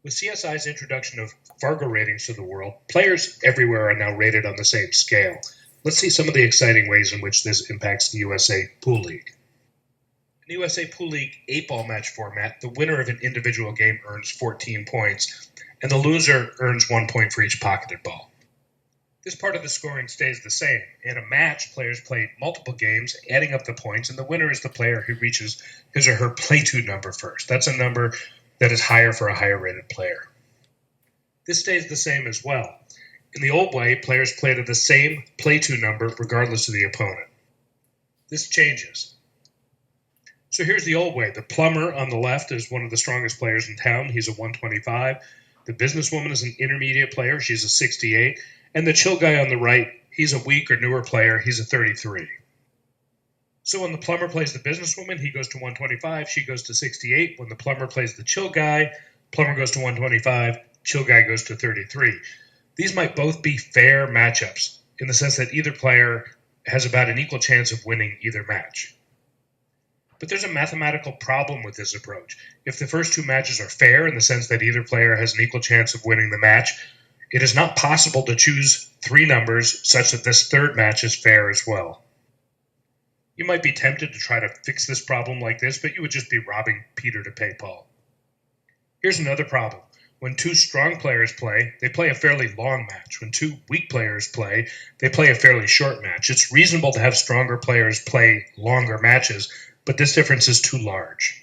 With CSI's introduction of Fargo Ratings to the world, players everywhere are now rated on the same scale. Let's see some of the exciting ways in which this impacts the USA Pool League. In the USA Pool League 8-ball match format, the winner of an individual game earns 14 points, and the loser earns 1 point for each pocketed ball. This part of the scoring stays the same. In a match, players play multiple games, adding up the points, and the winner is the player who reaches his or her play-to number first. That's a number that is higher for a higher-rated player. This stays the same as well. In the old way, players play to the same play-to number regardless of the opponent. This changes. So here's the old way. The plumber on the left is one of the strongest players in town. He's a 125. The businesswoman is an intermediate player. She's a 68. And the chill guy on the right, he's a weak or newer player. He's a 33. So when the plumber plays the businesswoman, he goes to 125. She goes to 68. When the plumber plays the chill guy, plumber goes to 125. Chill guy goes to 33. These might both be fair matchups in the sense that either player has about an equal chance of winning either match. But there's a mathematical problem with this approach. If the first two matches are fair in the sense that either player has an equal chance of winning the match, it is not possible to choose three numbers such that this third match is fair as well. You might be tempted to try to fix this problem like this, but you would just be robbing Peter to pay Paul. Here's another problem. When two strong players play, they play a fairly long match. When two weak players play, they play a fairly short match. It's reasonable to have stronger players play longer matches, but this difference is too large.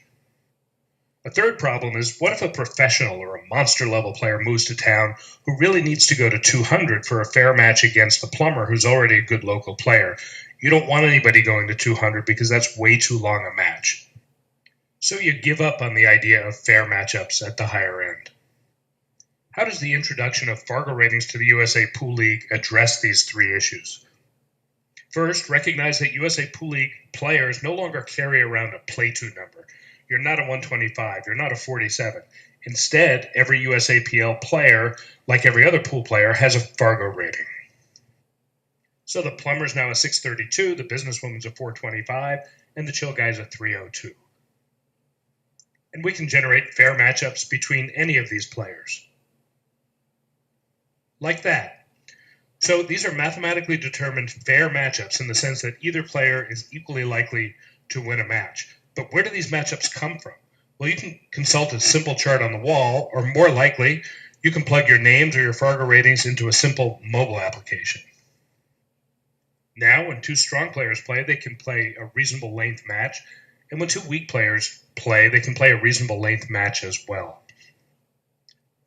A third problem is, what if a professional or a monster-level player moves to town who really needs to go to 200 for a fair match against the plumber who's already a good local player? You don't want anybody going to 200 because that's way too long a match. So you give up on the idea of fair matchups at the higher end. How does the introduction of Fargo Ratings to the USA Pool League address these three issues? First, recognize that USA Pool League players no longer carry around a play-to number. You're not a 125. You're not a 47. Instead, every USAPL player, like every other pool player, has a Fargo rating. So the plumber's now a 632, the businesswoman's a 425, and the chill guy's a 302. And we can generate fair matchups between any of these players. Like that. So these are mathematically determined fair matchups in the sense that either player is equally likely to win a match. But where do these matchups come from? Well, you can consult a simple chart on the wall, or more likely, you can plug your names or your Fargo ratings into a simple mobile application. Now, when two strong players play, they can play a reasonable length match, and when two weak players play, they can play a reasonable length match as well.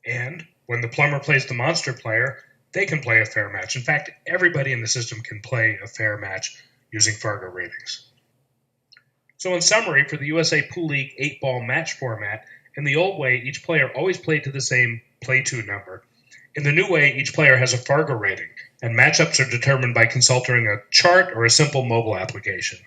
And when the plumber plays the monster player, they can play a fair match. In fact, everybody in the system can play a fair match using Fargo ratings. So in summary, for the USA Pool League 8-ball match format, in the old way, each player always played to the same play-to number. In the new way, each player has a Fargo rating, and matchups are determined by consulting a chart or a simple mobile application.